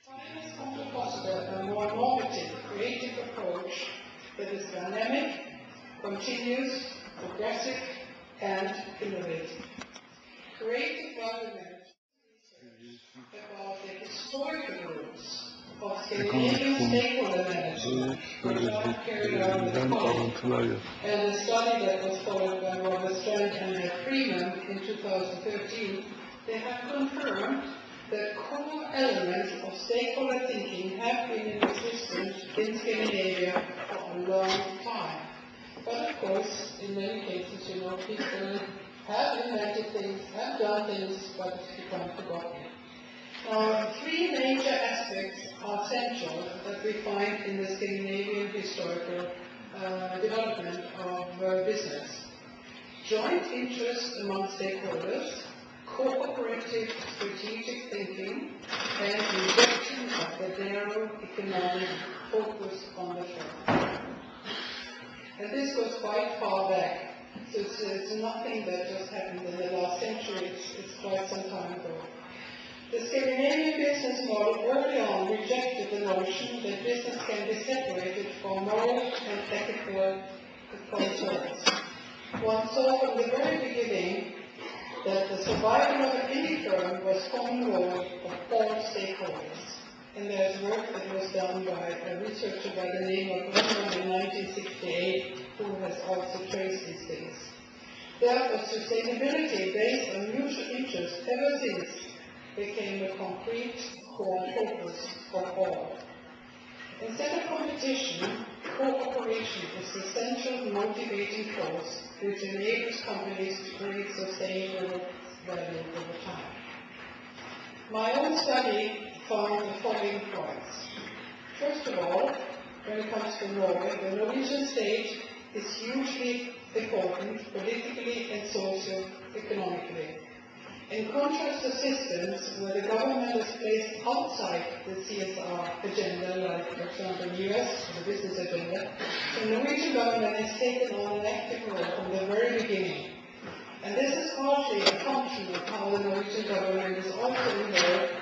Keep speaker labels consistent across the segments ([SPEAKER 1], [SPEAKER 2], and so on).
[SPEAKER 1] Time has come to foster a more normative, creative approach that is dynamic, continuous, progressive, and innovative. Creative government about the historical roots of Scandinavian stakeholder management, which I carried out with a colleague, and a study that was followed by Robert Strand and Matt Freeman in 2013, they have confirmed that core elements of stakeholder thinking have been in existence in Scandinavia for a long time. But of course, in many cases, people have invented things, have done things, but it's become forgotten. Now, three major aspects are central that we find in the Scandinavian historical development of business. Joint interest among stakeholders, cooperative strategic thinking, and rejection of the narrow economic focus on the firm. And this goes quite far back, so it's nothing that just happened in the last century, it's quite some time ago. The Scandinavian business model early on rejected the notion that business can be separated from moral and ethical concerns. One saw from the very beginning that the survival of any firm was common role of all stakeholders. And there's work that was done by a researcher by the name of Rundgren in 1968, who has also traced these things. Therefore, sustainability based on mutual interest ever since became a concrete core focus for all. Instead of competition, cooperation is the central motivating force which enables companies to create sustainable value over time. My own study found the following points. First of all, when it comes to Norway, the Norwegian state is hugely important politically and socio-economically. In contrast to systems where the government is placed outside the CSR agenda, like for example the US, the business agenda, the Norwegian government has taken on an active role from the very beginning. And this is partly a function of how the Norwegian government is also involved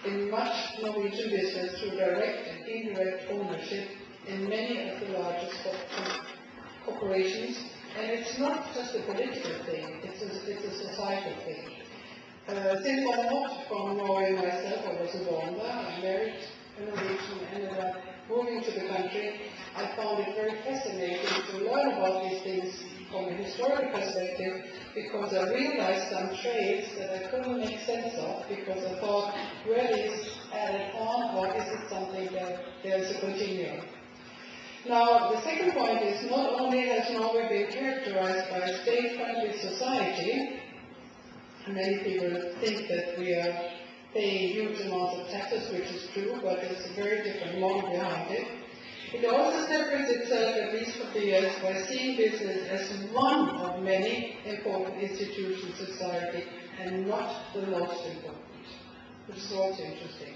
[SPEAKER 1] in much Norwegian business through direct and indirect ownership in many of the largest corporations. And it's not just a political thing, it's a societal thing. Since I'm not from Norway myself, I wasn't born there, I married a Norwegian and ended up moving to the country. I found it very fascinating to learn about these things from a historical perspective, because I realized some traits that I couldn't make sense of, because I thought, where is added on, or is it something that there's a continuum? Now, the second point is, not only has Norway been characterized by a state-friendly society, many people think that we are paying huge amounts of taxes, which is true, but there's a very different model behind it. It also separates itself, at least for the years, by seeing business as one of many important institutions in society and not the most important, which is also interesting.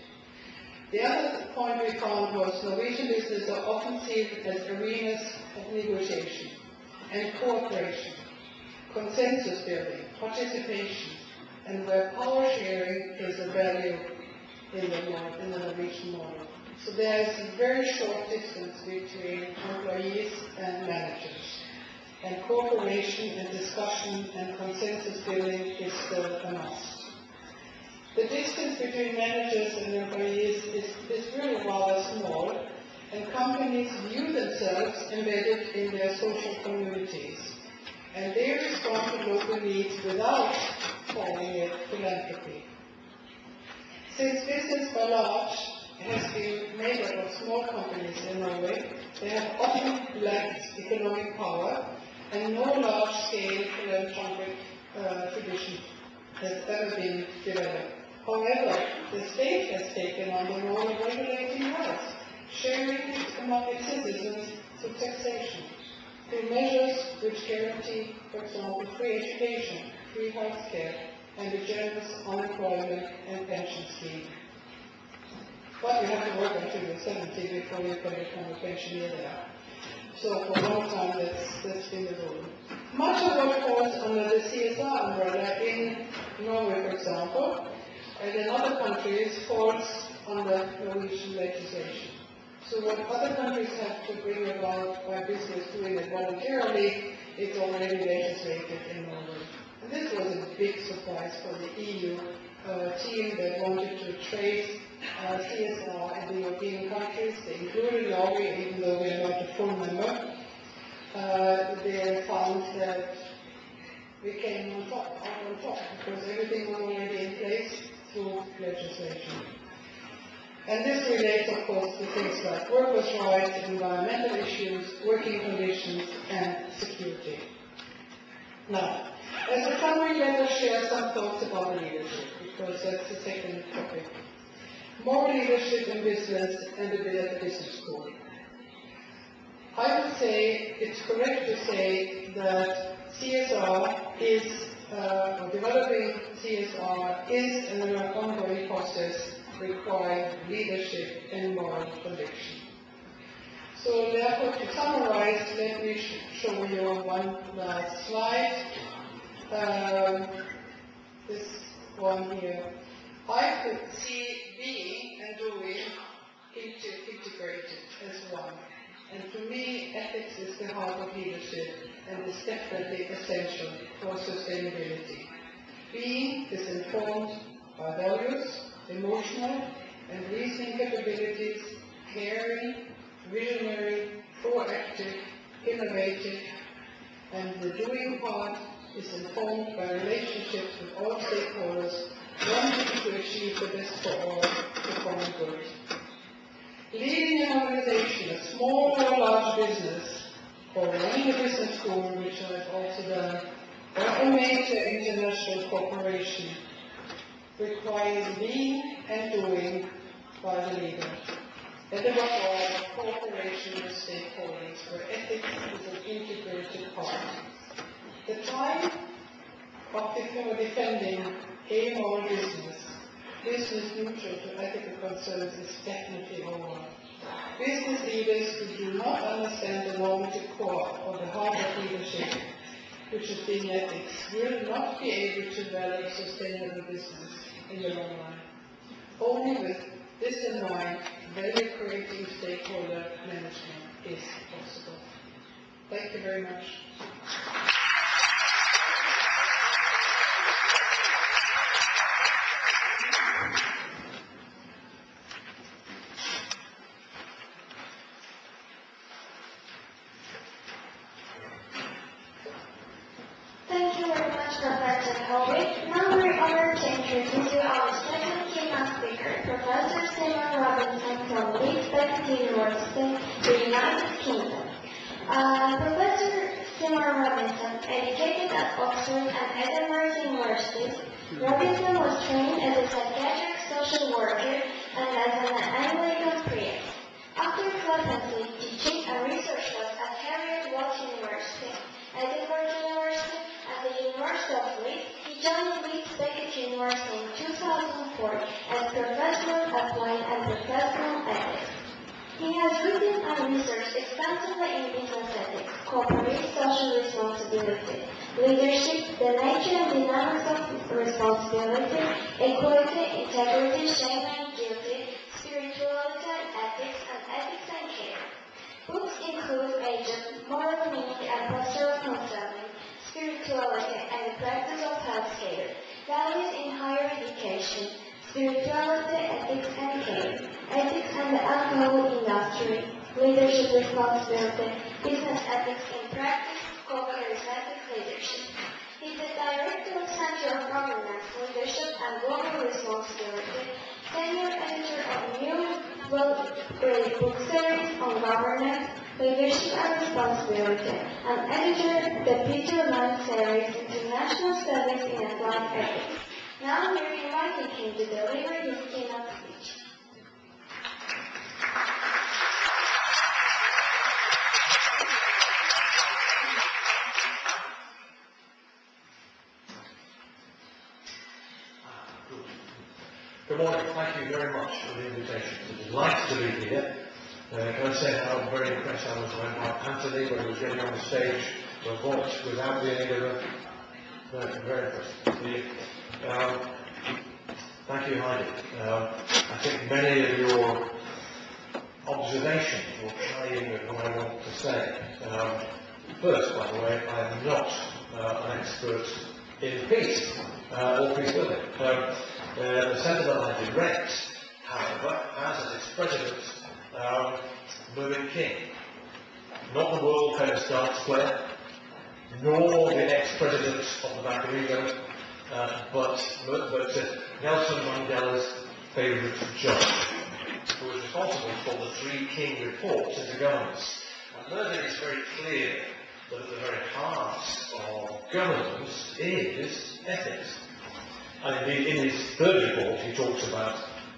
[SPEAKER 1] The other point we found was Norwegian business are often seen as arenas of negotiation and cooperation, consensus building, participation, and where power sharing is a value in the Norwegian model. So there is a very short distance between employees and managers. And cooperation and discussion and consensus building is still a must. The distance between managers and employees is really rather small, and companies view themselves embedded in their social communities. And they respond to local needs without calling it philanthropy. Since business by large has been made up of small companies in Norway, they have often lacked economic power, and no large-scale philanthropic tradition has ever been developed. However, the state has taken on the role of regulating wealth, sharing among its citizens through taxation, through measures which guarantee, for example, free education, free health care, and a generous unemployment and pension scheme. But you have to work until you're 70 before you can become a pensioner there. So for a long time, that's been the rule. Much of what falls under the CSR umbrella in Norway, for example, and in other countries falls under Norwegian legislation. So what other countries have to bring about by business doing it voluntarily, it's already legislated in Norway. And this was a big surprise for the EU team that wanted to trace CSR in the European countries. They included Norway, even though we are not a full member. They found that we came on top, because everything was already in place through legislation. And this relates, of course, to things like workers' rights, environmental issues, working conditions, and security. Now, as a summary, let us share some thoughts about leadership, because that's the second topic. More leadership in business and a bit at the business school. I would say it's correct to say that CSR is, developing CSR is an ongoing process requiring leadership and moral conviction. So therefore, to summarize, let me show you one last slide. This one here. I could see being and doing integrated as one. And to me, ethics is the heart of leadership and is definitely essential for sustainability. Being is informed by values, emotional and reasoning capabilities, caring, visionary, proactive, innovative, and the doing part is informed by relationships with all stakeholders, wanting to achieve the best for all, the common good. Leading an organization, a small or large business, or running a business school, which I've also done, or a major international corporation, requires being and doing by the leader. And above all, cooperation with stakeholders, where ethics is an integrated part. The time of defending a moral business neutral to ethical concerns is definitely over. Business leaders who do not understand the normative core or the heart of leadership, which is being ethics, will not be able to develop sustainable business in the long run. Only with this in mind, value-creating stakeholder management is possible. Thank you very much.
[SPEAKER 2] Thank you very much, Professor Howitt. Now we're honored to introduce you our second keynote speaker, Professor Simon Robinson from Leeds Beckett University, the United Kingdom. Professor Simon Robinson, educated at Oxford and Edinburgh Universities, Robinson was trained as a psychiatric social worker and as an Anglican priest. After constantly teaching and research was at Heriot-Watt University, Edinburgh University, and the University of Leeds, he joined Leeds Beckett University in 2004 as Professor of Applied and Professional Ethics. He has written and researched extensively in business ethics, corporate social responsibility, leadership, the nature and dynamics of responsibility, equality, integrity, shame and guilty, spirituality and ethics and care. Books include Agent, Moral Meaning and Pastoral Counseling, Spirituality and the Practice of Healthcare, Values in Higher Education, Spirituality, Ethics and Care, Ethics and the Alcohol Industry, Leadership Responsibility, Business Ethics in Practice, Co-Charismatic Leadership. He is the Director of Center of Governance, Leadership and Global Responsibility, Senior Editor of new well-read book series on governance, leadership and responsibility, and editor the Peter Mann series International Studies in Applied Ethics. Now we're inviting him to deliver his keynote speech.
[SPEAKER 3] Good morning. Thank you very much for the invitation. It's a delight to be here. Can I say how very impressed I was when Anthony, when he was getting on the stage, for a voice without the aid of a... very impressed. Thank you, Heidi. I think many of your observations will tie in with what I want to say. First, by the way, I am not an expert in peace or peace building. The centre that I direct, however, has as its president Mervyn King, not the world famous darts player, nor the ex-president of the Bank of England, but Nelson Mandela's favourite judge, who was responsible for the 3 King reports into governance. And Mervyn is very clear that at the very heart of governance is ethics. And indeed, in his 3rd report, he talks about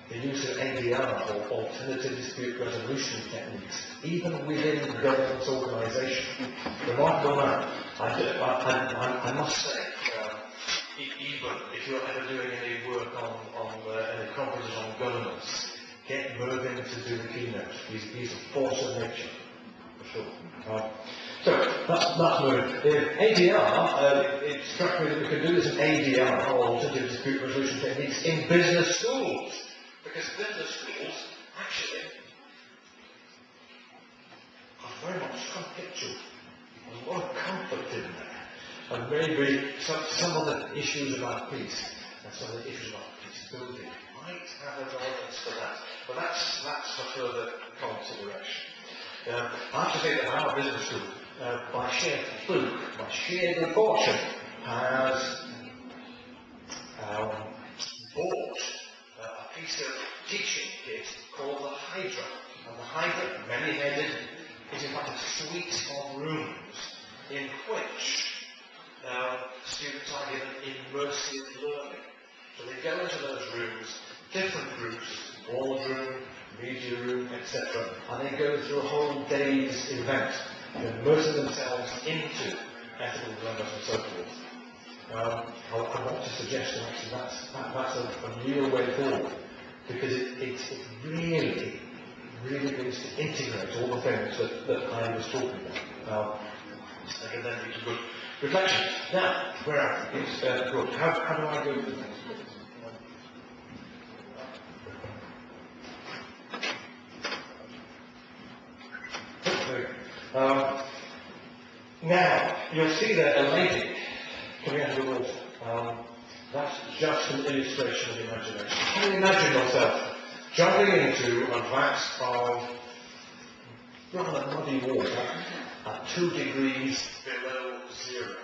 [SPEAKER 3] the use of ADR, or alternative dispute resolution techniques, even within governance organisation. Remarkable man. I must say, even if you're ever doing any work on any conferences on governance, get Mervyn to do the keynote. He's a force of nature, for sure. So that's Mervyn. ADR, it struck me that we could do this in ADR, or alternative dispute resolution techniques, in business schools. Because business schools actually are very much conflictual. There's a lot of conflict in there. And maybe some of the issues about peace and some of the issues about peace building might have a relevance to that. But that's for further consideration. I have to say that our business school, by sheer fluke, by sheer good fortune, has bought a piece of teaching kit called the Hydra. And the Hydra, many-headed, is in fact a suite of rooms in which students are given immersive learning. So they go into those rooms, different groups, boardroom, media room, etc., and they go through a whole day's event, immersing themselves into ethical dilemmas and so forth. I want to suggest that actually that's a real way forward, because it really begins to integrate all the things that I was talking about. I can then lead to good reflection. Now, where are we? It's good. How do I go through things? Now, you'll see there a lady coming out of the water. That's just an illustration of imagination. Can you imagine yourself jumping into a vat of rather muddy water at 2 degrees below zero?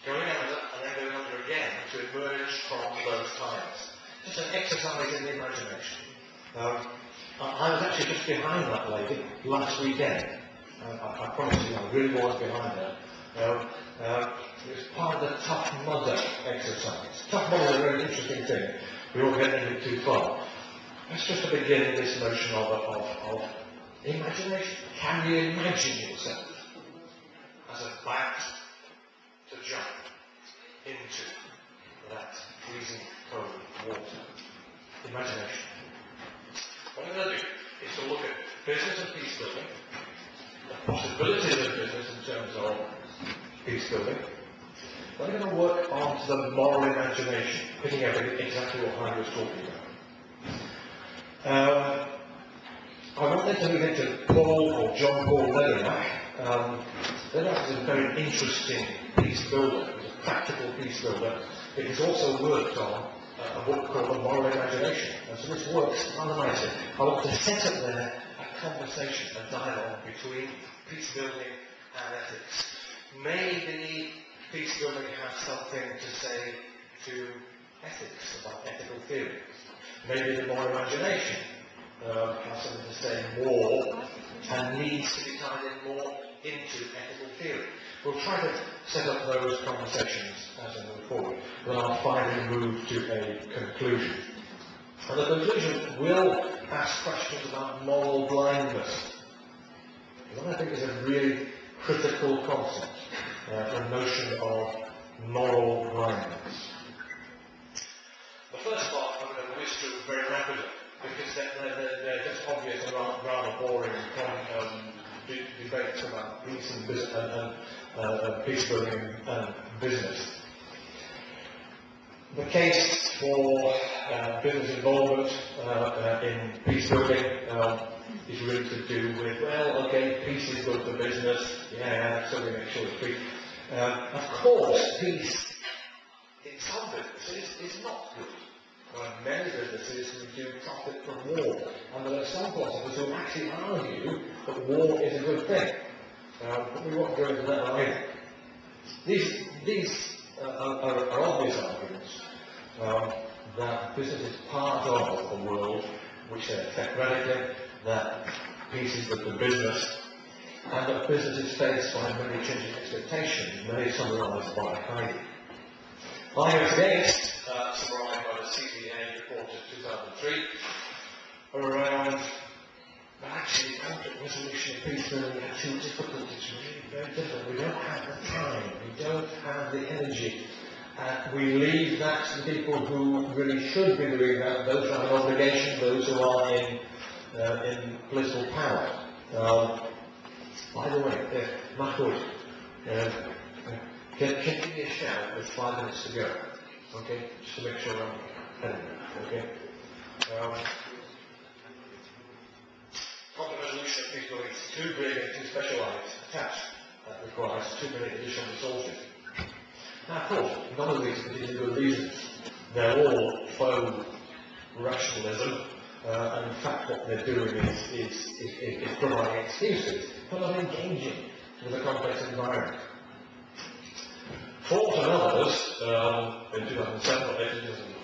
[SPEAKER 3] Going under and then going under again to emerge from those times. Just an exercise in the imagination. I was actually just behind that lady last weekend. I promise you, I really was behind her. It was part of the Tough Mudder exercise. Tough Mudder is a very interesting thing. We won't get into it too far. That's just to begin this notion of imagination. Can you imagine yourself as a bat to jump into that freezing cold water? Imagination. What I'm going to do is to look at business and peace building, the possibilities of business in terms of peace building. Then I'm going to work on the moral imagination, picking up exactly what Heidi was talking about. I wanted to move into Paul or John Paul Lederach. Lederach is a very interesting peace builder. He's a practical peace builder. It has also worked on a book called The Moral Imagination. And so this works rather nicely. I want to set up there a conversation, a dialogue between peace building and ethics. Maybe peace building has something to say to ethics, about ethical theory. Maybe the moral imagination has something to say more and needs to be tied in more into ethical theory. We'll try to set up those conversations as I move forward, then I'll finally move to a conclusion. And the conclusion will ask questions about moral blindness. That I think is a really critical concept, the notion of moral blindness. The first part I'm going to whiz through very rapidly, because they're just obvious and rather boring debates about peace and business and peace building and business. The case for that business involvement in peace building is really to do with, well, okay, peace is good for business, yeah, so we make sure it's peace. Of course, peace in some businesses is not good. There are many businesses who do profit from war, and there are some philosophers who actually argue that war is a good thing. But we won't go into that either. These are obvious arguments that business is part of a world which they affect radically, that peace is good for business, and that business is faced by many changing expectations, many summarised by Heidi. Arguments against, summarised by the CCA report of 2003, are around actually conflict resolution and peace building are too difficult. It's really very difficult. We don't have the time. We don't have the energy. We leave that to the people who really should be doing that, those who have an obligation, those who are in political power. By the way, Matt Wood, can you give me a shout with 5 minutes to go? Okay? Just to make sure I'm heading there. Okay? Conflict resolution of peace building is too big and too specialised a task that requires too many additional resources. Now, of course, none of these are particularly good reasons. They're all faux rationalism, and in fact what they're doing is providing excuses for not engaging with a complex environment. Ford and others, in 2007 or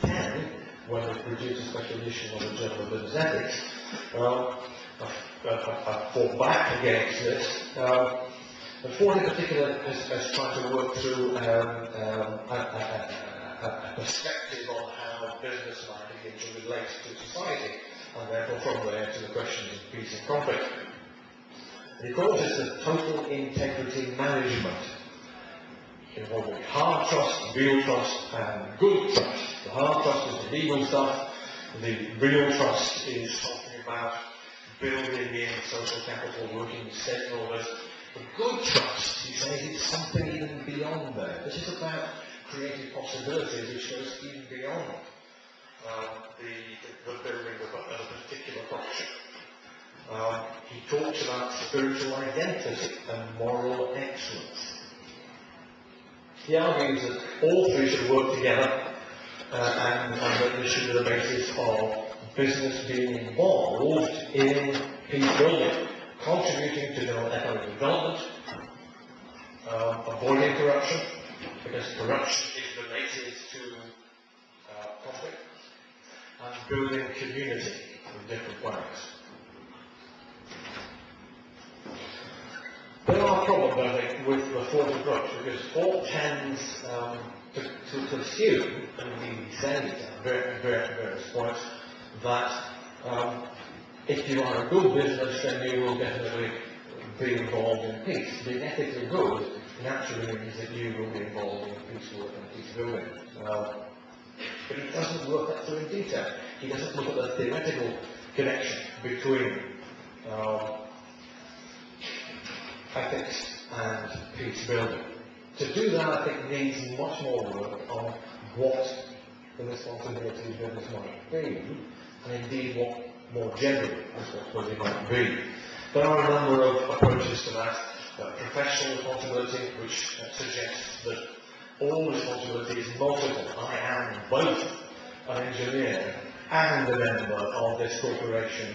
[SPEAKER 3] 2010, when they produced a special edition of the Journal of Business Ethics, I fought back against this. And Ford in particular has tried to work through a perspective on how business might begin to relate to society, and therefore from there to the questions of peace and conflict. And he calls this the total integrity management, involving hard trust, real trust, and good trust. The hard trust is the legal stuff, the real trust is talking about building in social capital, working with stakeholders. The good trust, he says, is something even beyond there. This is about creating possibilities which goes even beyond the building of a particular function. He talks about spiritual identity and moral excellence. He argues that all three should work together and that this should be the basis of business being involved in peace building, contributing to economic development, avoiding corruption, because corruption is related to conflict, and building community in different ways. There are problems, I think, with the Ford approach, because Ford tends to assume, and he said it at various points, that if you are a good business, then you will definitely be involved in peace. Being ethically good naturally means that you will be involved in peace work and peace building. But he doesn't work that through in detail. He doesn't look at the theoretical connection between ethics and peace building. To do that, I think, needs much more work on what the responsibility of business might be, and indeed what more generally responsibility might be. There are a number of approaches to that. Professional responsibility, which suggests that all responsibility is multiple. I am both an engineer and a member of this corporation,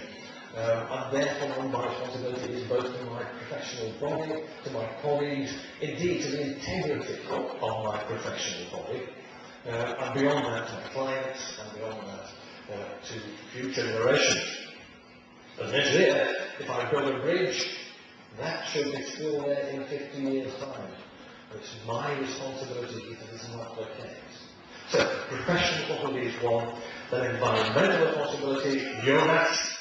[SPEAKER 3] and therefore my responsibility is both to my professional body, to my colleagues, indeed to the integrity of my professional body, and beyond that to my clients, and beyond that to future generations. As an engineer, if I build a bridge, that should be still there in 50 years' time. It's my responsibility if it is not the case. So, professional responsibility is one, then environmental responsibility, Euronax,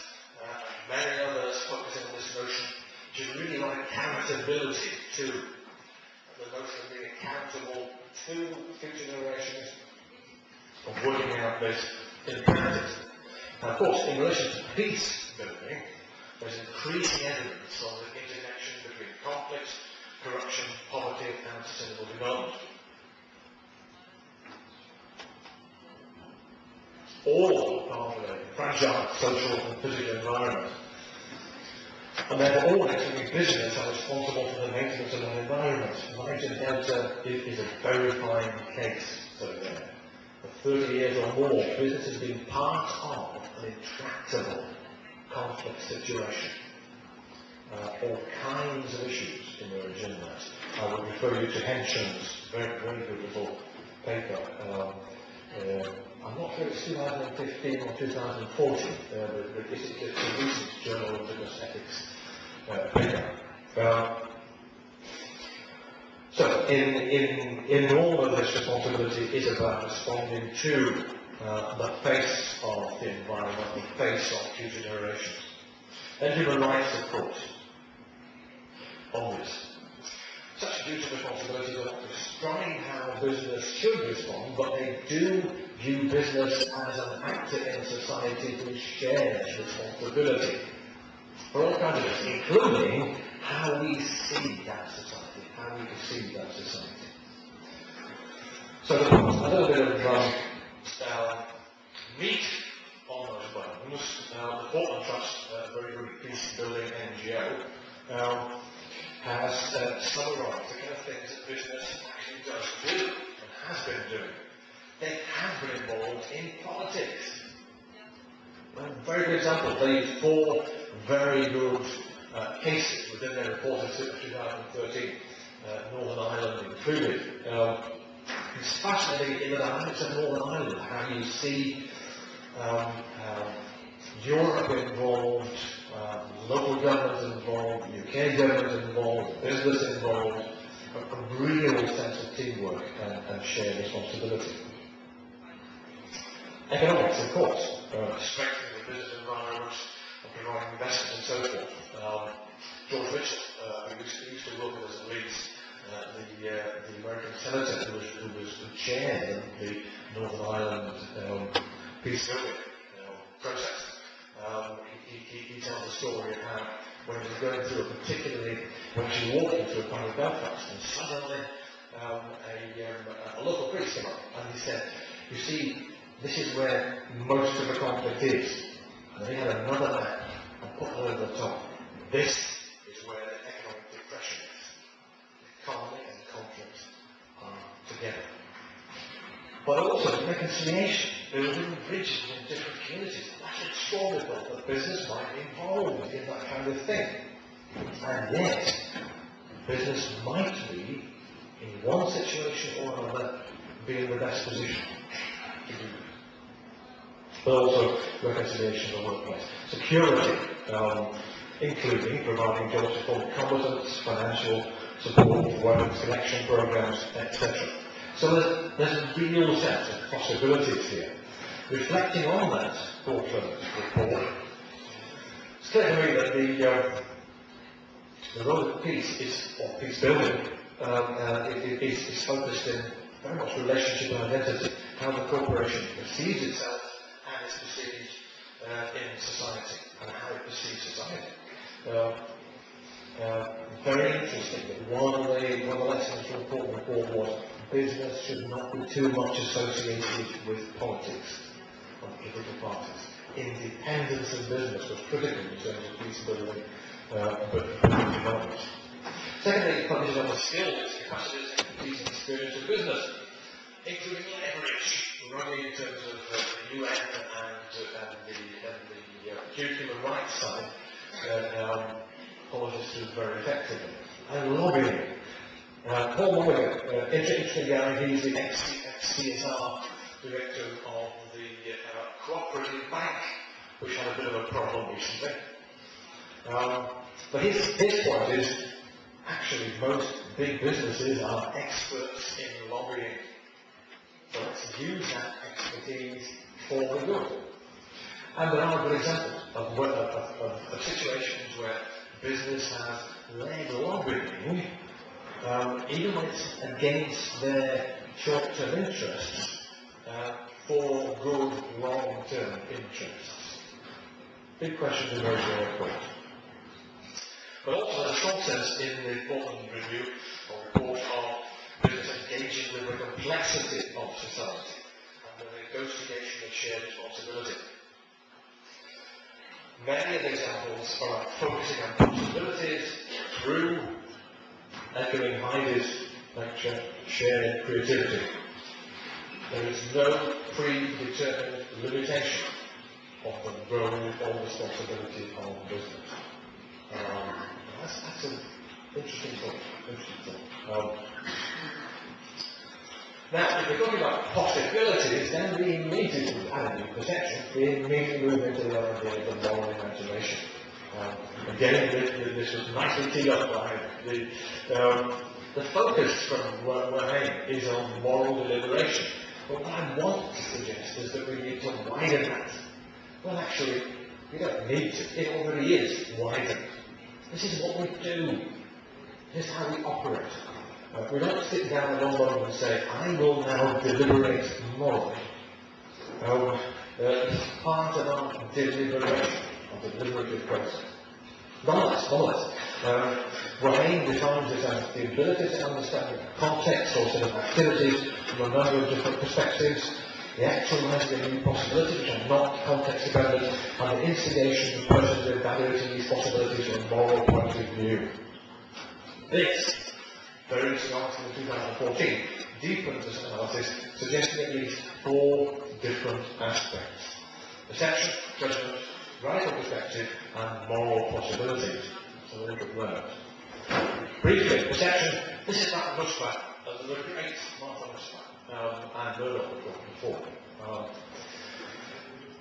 [SPEAKER 3] many others focusing on this notion, which is really like accountability to the notion of being accountable to future generations, of working out this in practice. Now, of course, in relation to peace building, there's increasing evidence of the interconnection between conflict, corruption, poverty, and sustainable development. all are part of a fragile social and physical environment. And therefore all including business are responsible for the maintenance of the environment. Niger Delta is a very fine case over there. For 30 years or more, business has been part of an intractable conflict situation. All kinds of issues emerge in that. I would refer you to Hensham's very, very beautiful paper. I'm not sure it's 2015 or 2014, but it's a recent Journal of Business Ethics paper. So, in all of this, responsibility is about responding to the face of the environment, the face of future generations. And human rights, of course, obvious. Such duties and responsibilities are not prescribe how business should respond, but they do view business as an actor in society who shares responsibility for all kinds of things, including how we see that society, how we perceive that society. So a little bit of meat on those bones. The Portland Trust, a very good peace-building NGO, has summarised the kind of things that business actually does do and has been doing. They have been involved in politics. A very good example, they used 4 very good cases within their report of 2013, Northern Ireland included. It's fascinating in the dynamics of Northern Ireland, how you see Europe involved, local governments involved, UK governments involved, business involved, a real sense of teamwork and shared responsibility. Economics, of course, strengthening the business environment, providing investment and so forth. George Mitchell, who used to work with us at Leeds, the American senator who chaired the Northern Ireland peace building process. He tells a story of how when he was going through when she was walking through a part of Belfast, and suddenly a local priest came up and he said, "You see, this is where most of the conflict is." And then he had another map and put it over the top. This is where the economic depression is. Economy and conflict are together. But also reconciliation, building bridges in different communities. That's extraordinary that business might be involved in that kind of thing. And yet, business might be, in one situation or another, be in the best position to do that. But also reconciliation in the workplace. Security, including providing job support competence, financial support, weapons collection programs, etc. So there's a real sense of possibilities here. Reflecting on that Portland report, it's clear to me that the role of peace or peace building is focused in very much relationship and identity, how the corporation perceives itself and is perceived in society, and how it perceives society. Very interesting that one of the lessons from the Portland report was business should not be too much associated with politics of political parties. Independence of business was critical in terms of peace building, but development. Secondly, it focuses on the skills, capacities, expertise and experience of business, including leverage, running in terms of the UN and the human rights side, politics do very effectively. And lobbying. Paul Mulligan, interesting guy, he's the ex-CSR director of the Cooperative Bank, which had a bit of a problem recently. But his point is, actually most big businesses are experts in lobbying. So let's use that expertise for the good. And there are good examples of situations where business has led lobbying, even when it's against their short-term interests, for good long-term interests. Big question to raise there, of course. But also there's a strong sense in the Portland Review or report of business engaging with the complexity of society. And negotiation of shared responsibility. Many of the examples are about focusing on possibilities through, echoing Heidi's lecture, shared creativity. There is no predetermined limitation of the role or responsibility of business. That's an interesting thought. Now, if we're talking about possibilities, then we immediately add a new perception. We immediately move into the idea of the moral imagination. Again, this was nicely teed up by the focus from Wahane is on moral deliberation. But what I want to suggest is that we need to widen that. Well, actually, we don't need to. It already is widened. This is what we do. This is how we operate. We don't sit down at one moment and say, I will now deliberate morally. It's part of our deliberation, our deliberative process. Nonetheless, Wahane defines it as the ability to understand the context or set of activities from a number of different perspectives, the actualizing of new possibilities which are not context dependent, and the instigation of persons evaluating these possibilities from a moral point of view. This, very recent article in 2014, deepens this analysis, suggesting at least 4 different aspects: perception, judgment, radical perspective, and moral possibilities. So we'll look at those. Briefly, perception. This is Martha Nussbaum, the great Martha Nussbaum, and Murdoch were talking before.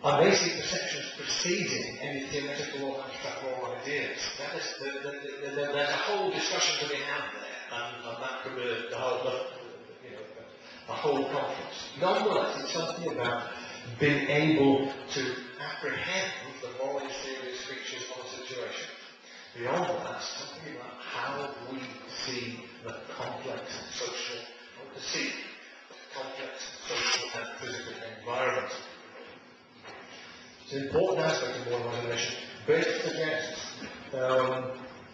[SPEAKER 3] And they see perceptions preceding any theoretical or abstract moral ideas. There's a whole discussion to be had there, and that could be the whole conference. Nonetheless, it's something about being able to apprehend the morally serious features of a situation. Beyond that, something about how we see the complex social, or perceive the complex social and physical environment. It's an important aspect of moral imagination. Best suggests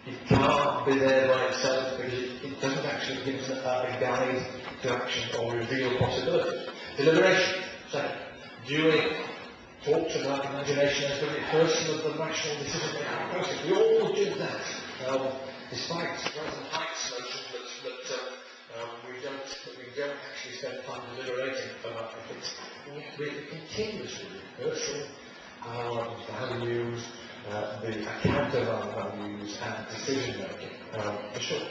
[SPEAKER 3] it can't be there by itself because it doesn't actually give us a guide to action or reveal possibilities. Deliberation. Second, during talks about imagination as the rehearsal of the rational decision-making process. We all do that, despite Jonathan Haidt's notion that we don't actually spend time deliberating about things. We're continuously rehearsing our values, the account of our values, and decision-making, for sure.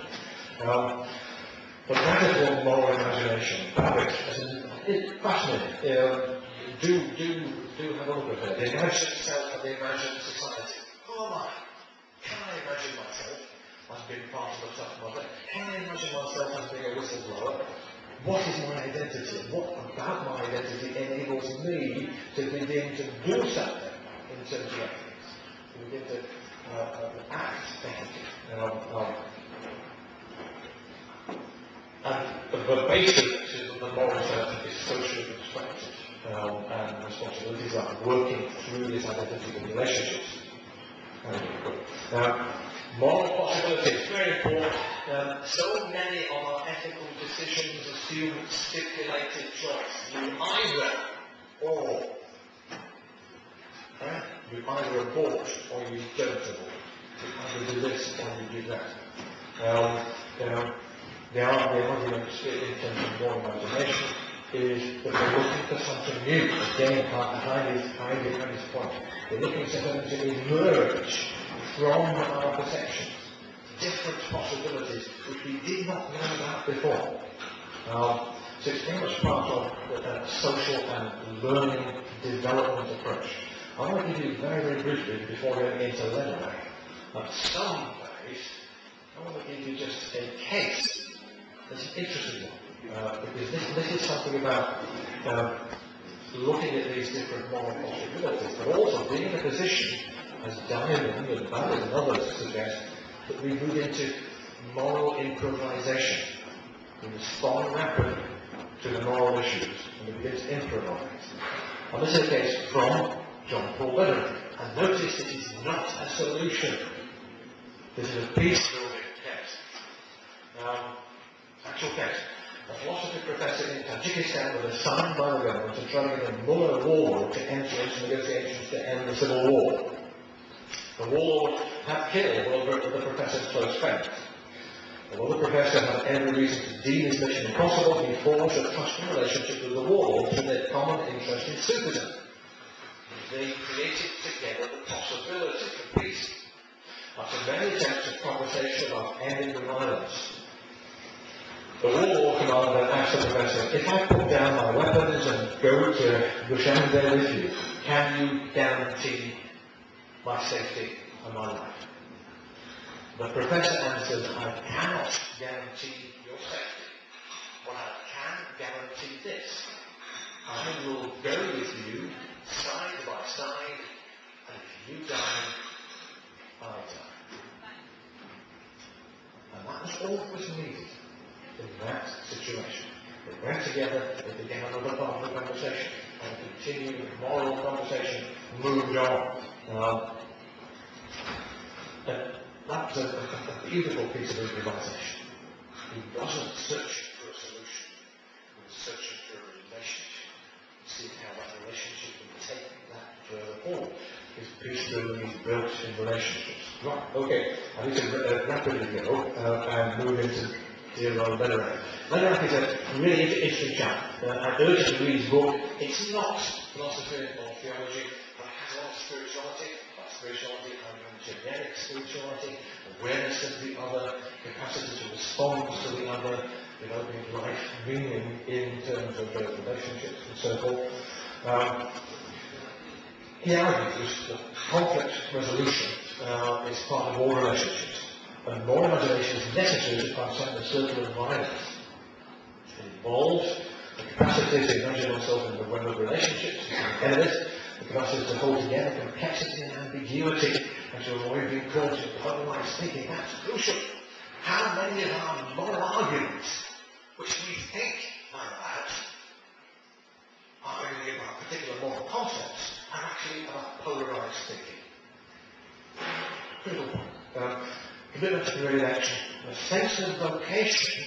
[SPEAKER 3] But radical moral imagination, it's fascinating. Do have a look at it. The imagined self and the imagined society. Who am I? Can I imagine myself as being part of a tough mother? Can I imagine myself as being a whistleblower? What is my identity? What about my identity enables me to begin to do something in terms of ethics? To begin to act ethically. And the basis of the moral self is socially constructed. And responsibilities are working through this identity in relationships. Moral possibilities, very important. So many of our ethical decisions assume stipulated choice. You either or. You either abort or you don't abort. You either do this or you do that. The argument in terms of moral imagination is that we're looking for something new. Again, Heidi's point. We're looking for something to emerge from our perceptions. Different possibilities which we did not know about before. So it's very much part of a social and learning development approach. I want to give you very briefly, before going into letter at some place, I want to give you just a case. It's an interesting one, because this is something about looking at these different moral possibilities, but also being in a position, as Diamond and Ballard and others suggest, that we move into moral improvisation. We respond rapidly to the moral issues, and we begin to improvise. And this is a case from John Paul Lederer. And notice it is not a solution. This is a peace-building case. Actual case. A philosophy professor in Tajikistan was assigned by the government to try to get a Mullah warlord to enter into negotiations to end the civil war. The warlord had killed one of the professor's close friends. Although the professor had every reason to deem his mission impossible, he forged a trusting relationship with the warlord through their common interest in Sufism. They created together the possibility for peace. After many attempts at conversation about ending the violence, the warlord commander asked the professor, if I put down my weapons and go to Dushanbe with you, can you guarantee my safety and my life? The professor answered, I cannot guarantee your safety, but I can guarantee this. I will go with you side by side, and if you die, I die. And that was all that was needed in that situation. They went together, they began another part of the conversation, and continued moral conversation moved on. That was a beautiful piece of improvisation. He wasn't searching for a solution, he was searching for a relationship. See how that relationship would take that further forward. His peace building is built in relationships. Right, okay, I need to rapidly go and move into dear old Lederach. Lederach is a really interesting chap. I urge you to read his book. It's not philosophy or theology, but it has a lot of spirituality. Spirituality and generic spirituality, awareness of the other, capacity to respond to the other, developing life meaning in terms of those relationships and so forth. He argues that conflict resolution is part of all relationships, and more imagination is necessary to transcend the circle of violence. It involves the capacity to imagine oneself in the web of relationships and enemies, the capacity to hold together complexity and ambiguity, and to avoid being caught in otherwise thinking. That's crucial. How many of our moral arguments, which we think are really about particular moral concepts, are actually about polarized thinking? Critical point. Commitment to real action. A sense of vocation,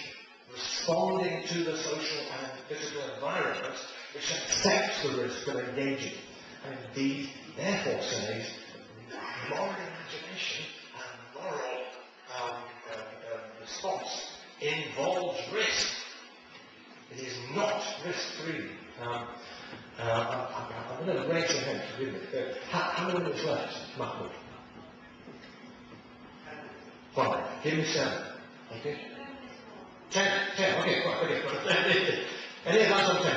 [SPEAKER 3] responding to the social and physical environment, which accepts the risk of engaging. And indeed, therefore says, moral imagination and moral response involves risk. It is not risk-free. I'm going to raise your hand, forgive me. How many minutes left, Mahmoud? 5. Give me 7. Okay? 10. Okay, right, okay. Any advice on 10?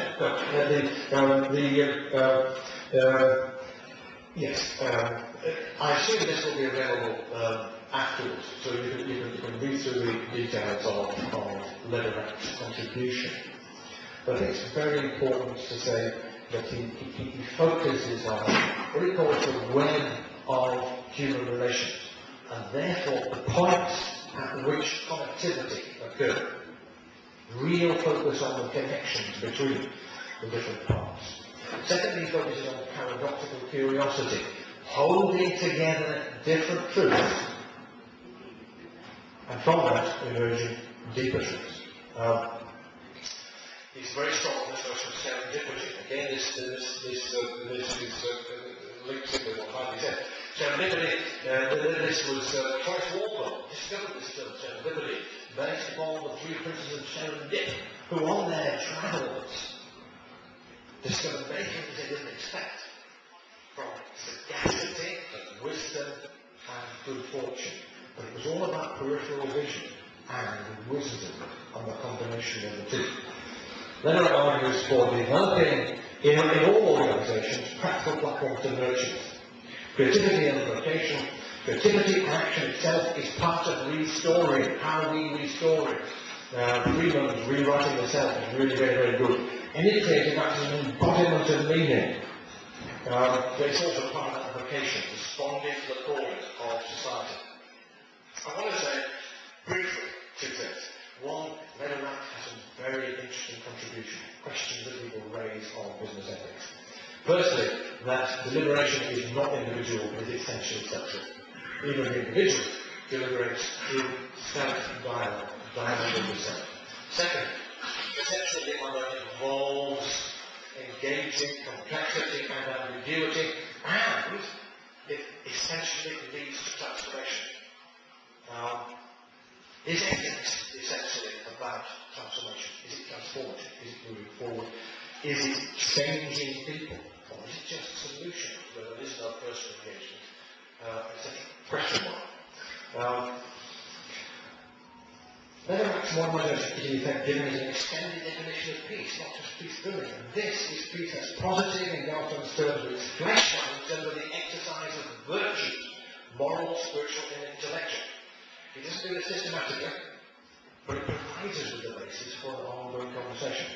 [SPEAKER 3] Yes. I assume this will be available afterwards, so you can read through the details of Lederach's contribution. But I think it's very important to say that he focuses on what he calls the web of human relations, and therefore the points at which connectivity occurs. Real focus on the connections between the different parts. Secondly, he focuses on paradoxical curiosity, holding together different truths, and from that emerging deeper truths. He's very strong on this notion of serendipity. Again, this is linked to what Hardy said. Serendipity, this was Horace Walpole discovered this term, serendipity, based upon the 3 principles of serendip, who on their travels discovered many things they didn't expect, from sagacity and wisdom and good fortune. But it was all about peripheral vision and wisdom and the combination of the two. Lederach argues for developing, in all organizations, practical platforms to nurture creativity and vocation. Creativity and action itself is part of restoring, how we restore it. Freeman's rewriting the self is really very, very good. Any creative action is an embodiment of meaning. But it's also part of that vocation, responding to the calling of society. I want to say briefly 2 things. One, Lederach has a very interesting contribution, questions that we will raise on business ethics. Firstly, that deliberation is not individual, but is essentially social. Even the individual deliberates through self-dialogue, dialogue with yourself. Second, Conceptual diplomacy involves engaging complexity and ambiguity, and it essentially leads to transformation. Is ethics essentially about transformation? Is it transformative? Is it moving forward? Is it changing people? Or is it just a solution where there is no personal engagement? It's a question mark. Netherlands modernisation is in effect given as an extended definition of peace, not just peace building. And this is peace as positive in Galton's terms, but it's fleshed out in terms of the exercise of virtue, moral, spiritual, and intellectual. It doesn't do it systematically, but it provides us with the basis for an ongoing conversation.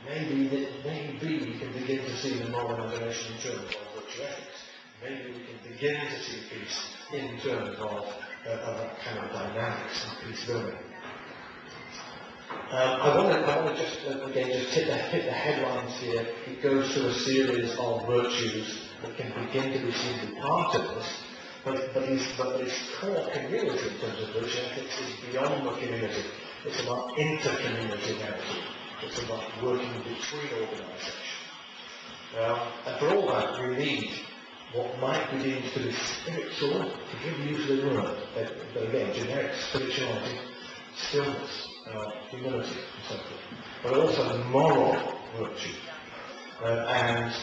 [SPEAKER 3] Maybe we can begin to see the modernisation in terms of virtue ethics. Maybe we can begin to see peace in terms of that kind of dynamics and peace building. I want to just hit the headlines here. It goes through a series of virtues that can begin to be seen to be part of this, but its core community in terms of virtue ethics is beyond the community. It's about inter-community narrative. It's about working between organisations. And for all that, we need what might be deemed to be spiritual, forgive the use of the word, but again, generic spirituality, stillness, humility, and so forth, but also moral virtue. And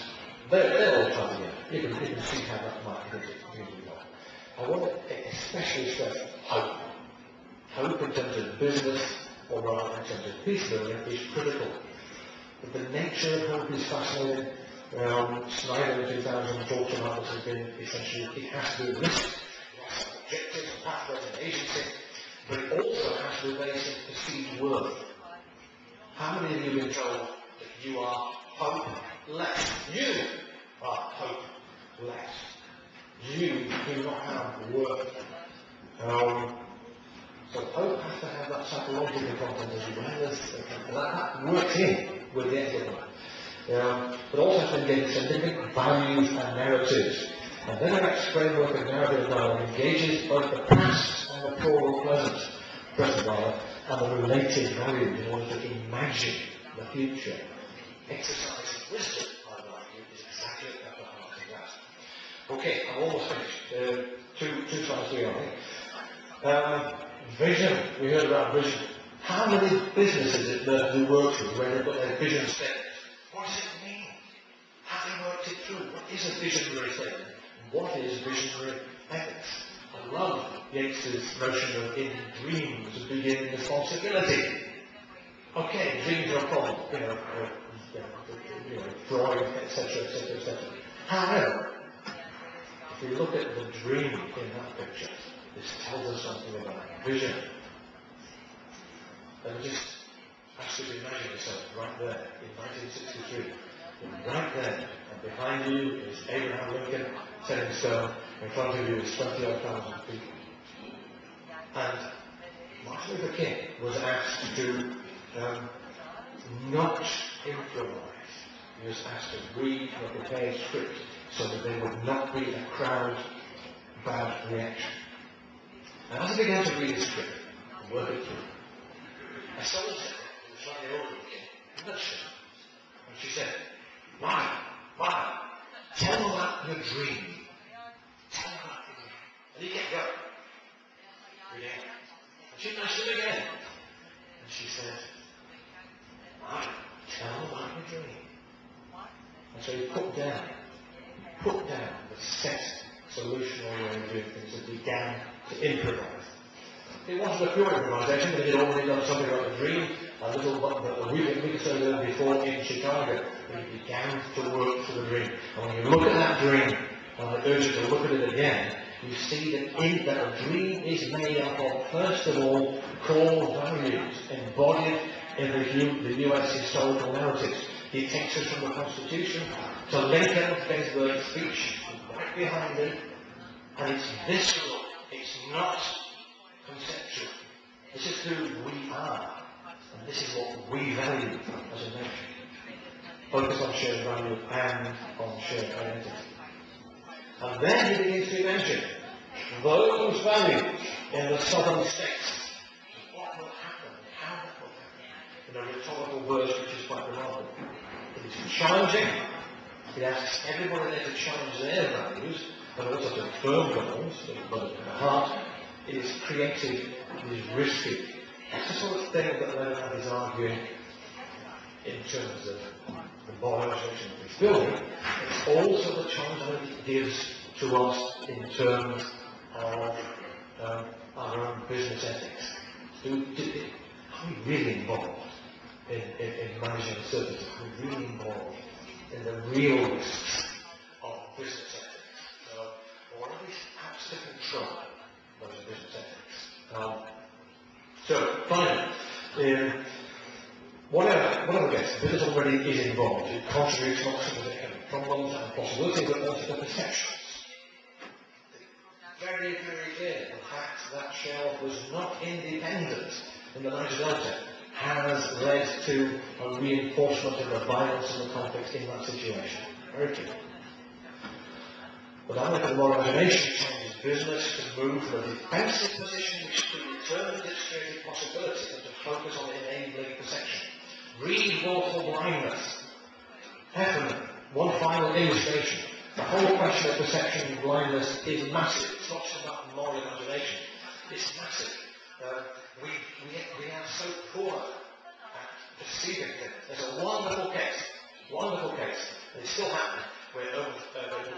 [SPEAKER 3] they're all tied together. You can see how that might be really well. I want to especially stress hope. Hope in terms of business, or rather in terms of peace building, is critical. But the nature of hope is fascinating. Snyder in 2000 talked about this as being essentially, it has to do with risk, it has to have objectives and pathways and agency, but it also has to be based in perceived worth. How many of you have been told that you are hopeless? You are hopeless. You do not have worth. So hope has to have that psychological content as well as that works in with the ethical. But also has to engage scientific values and narratives. And then the next framework of narrative dialogue engages both the past and the present and the related values in order to imagine the future. Exercising wisdom, I argue, is exactly at the heart of that. Okay, I'm almost finished. Two slides to go. Vision. We heard about vision. How many businesses is there who work with where they've got their vision statement? What does it mean? Have they worked it through? What is a visionary statement? What is visionary ethics? I love Yeats's notion of in dreams begin responsibility. Okay, dreams are a problem, Freud, etc., etc., etc. However, if we look at the dream in that picture, this tells us something about vision. And just ask you to imagine yourself right there in 1963. Right there, and behind you is Abraham Lincoln, set in stone. In front of you is 20,000 people. And Martin Luther King was asked to not improvise. He was asked to read a prepared script so that there would not be a crowd reaction. And as he began to read the script and work it through, a soldier who was slightly older than King nudged him. And she said, Martin, tell them about your dream. Tell them about your dream. And he kept going. Again. And she nudged him again. And she said, Martin, tell them about your dream. And so he put down the set solutional way of doing things and began to improvise. It wasn't a pure improvisation, but he had already done something about the dream a week or so before in Chicago. He began to work for the dream. And when you look at that dream, and I urge you to look at it again, you see that a dream is made up of, first of all, core values embodied in the US historical narratives. He takes us from the Constitution to Lincoln Gettysburg speech, right behind it, and it's visceral, it's not conceptual. This is who we are, and this is what we value as a nation. Focus on shared value and on shared identity. And then he begins to mention those values in the southern states. What will happen? How that will happen? rhetorical verse which is quite remarkable. It is challenging. It asks everybody there to challenge their values, but also to firm goals, but at the heart, it is creative, it is risky. That's the sort of thing that Leonard is arguing in terms of the moral organization of this building. It's also the challenge that it gives to us in terms of our own business ethics. Are we really involved in managing services? Are we really involved in the real risks of business ethics? Or are we perhaps to control those business ethics? So, finally, whatever gets, the business already is involved. It contributes not to the economic problems and possibilities, but also the perceptions. Very, very clear. The fact that Shell was not independent in the Niger Delta has led to a reinforcement of the violence and the conflict in that situation. Very clear. But I look at the imagination changes business to move from a defensive position which could determine its creative possibilities and to focus on enabling perception. Read Mortal Blindness. Heffernan, one final illustration. The whole question of perception and blindness is massive. It's not just about moral imagination. It's massive. We are so poor at perceiving things. There's a wonderful case, and it's still happening,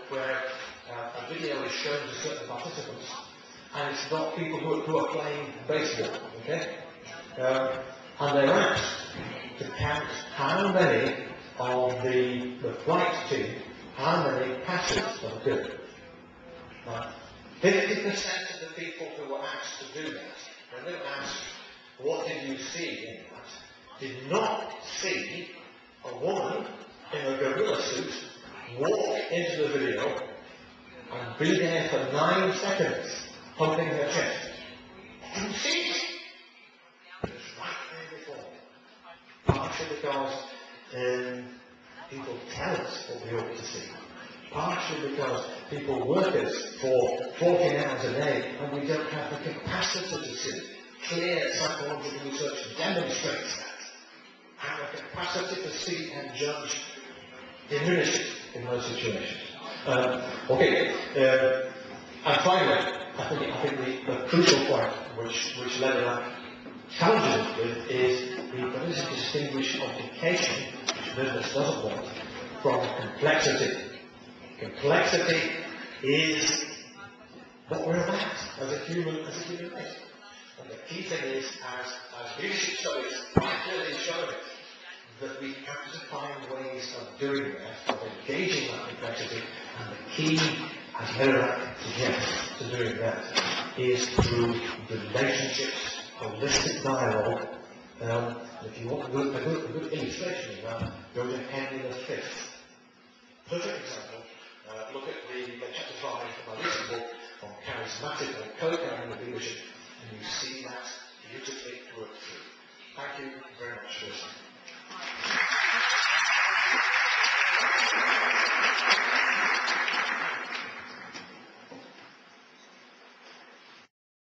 [SPEAKER 3] where a video is shown to certain participants, and it's not people who are playing baseball, okay? And they're asked to count how many of the flight team, how many passes they did. 50% of the people who were asked to do that, when they were asked, what did you see in that, did not see a woman in a gorilla suit walk into the video and be there for 9 seconds, pumping her chest. They didn't see it. It was right there before. Partially because people tell us what we ought to see. Partially because people work us for 14 hours a day and we don't have the capacity to see. Clear psychological research demonstrates that. And the capacity to see and judge diminishes in those situations. And finally, I think the crucial point which Leonard challenges us with is the ability to distinguish complication, which business doesn't want, from complexity. Complexity is what we're about as a human race. And the key thing is, as leadership studies quite clearly show it, that we have to find ways of doing that, of engaging that complexity, and the key, as Leonard suggests, to doing that is through relationships, holistic dialogue. If you want a good illustration of that, go to Henry V. Perfect example. Look at the chapter 5 of my recent book on charismatic or co-carrying of leadership, and you see that beautifully worked through. Thank you very much for listening.